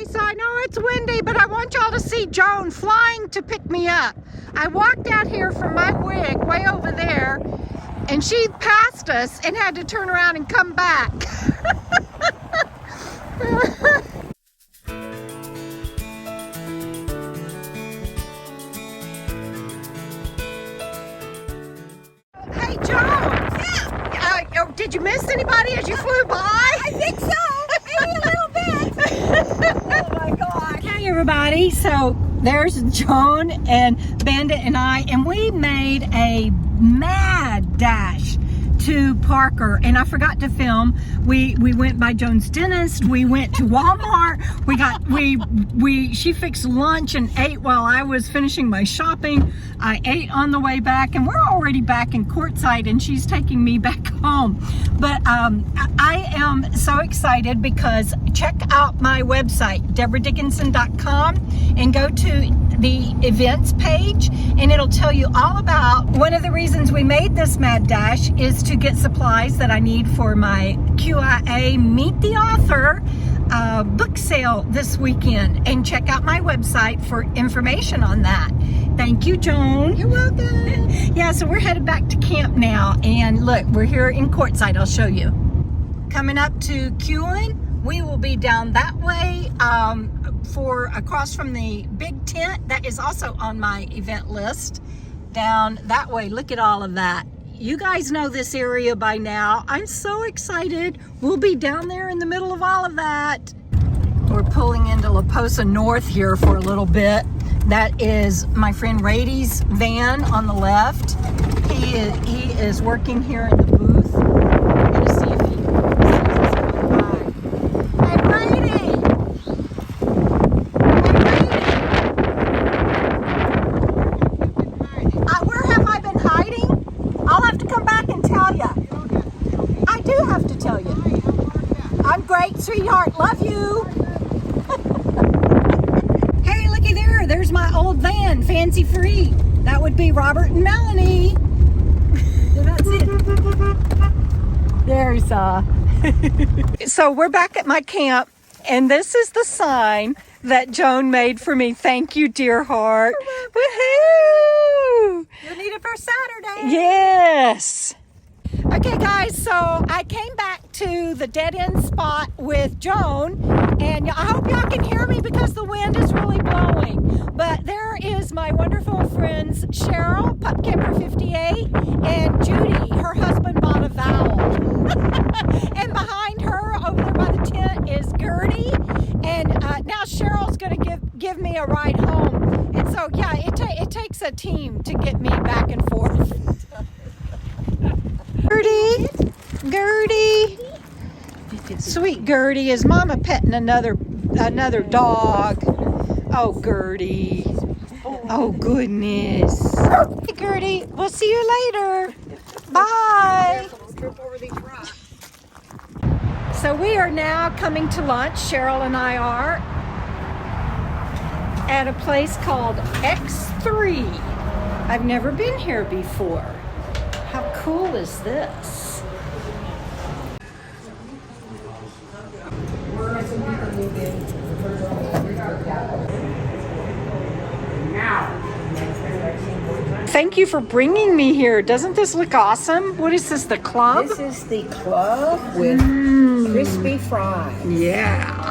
So I know it's windy, but I want y'all to see Joan flying to pick me up. I walked out here from my wig way over there, and she passed us and had to turn around and come back. Hey, Joan. Yeah. Did you miss anybody as you flew by? I think so. Maybe a little bit. Oh my God. Hey everybody, so there's Joan and Bandit and I, and we made a mad dash to Parker, and I forgot to film. We went by Joan's dentist, we went to Walmart, she fixed lunch and ate while I was finishing my shopping. I ate on the way back, and we're already back in courtside, and she's taking me back home. But I am so excited because check out my website, DebraDickinson.com, and go to the events page, and it'll tell you all about one of the reasons we made this mad dash is to get supplies that I need for my QIA Meet the Author book sale this weekend, and check out my website for information on that. Thank you, Joan. You're welcome. Yeah, so we're headed back to camp now, and look, we're here in courtside. I'll show you. Coming up to Cuin, we will be down that way for across from the big tent that is also on my event list. Down that way, look at all of that. You guys know this area by now. I'm so excited. We'll be down there in the middle of all of that. We're pulling into La Posa North here for a little bit. That is my friend Rady's van on the left. He is working here in the booth. I'm gonna see if he sees us going by. Hey, Rady! Where have I been hiding? I'll have to come back and tell you. I do have to tell you. I'm great, sweetheart. Love you. Hey, looky there. There's my old van, Fancy Free. That would be Robert and Melanie. That's it. There's So we're back at my camp, and this is the sign that Joan made for me. Thank you, dear heart. Woohoo! You'll need it for Saturday. Yes. Okay, guys, so I came back to the dead end spot with Joan, and I hope y'all can hear me because the wind is really blowing. But there is my wonderful friends Cheryl, Pup Camper 58, and Judy. Her husband bought a vowel. And behind her, over there by the tent, is Gertie. And now Cheryl's going to give me a ride home. And so, yeah, it takes a team to get me back and forth. Gertie. Sweet Gertie. Is Mama petting another dog? Oh, Gertie. Oh, goodness. Hey, Gertie. We'll see you later. Bye. So we are now coming to lunch. Cheryl and I are at a place called X3. I've never been here before. How cool is this? Thank you for bringing me here. Doesn't this look awesome? What is this, the club? This is the club with crispy fries. Yeah.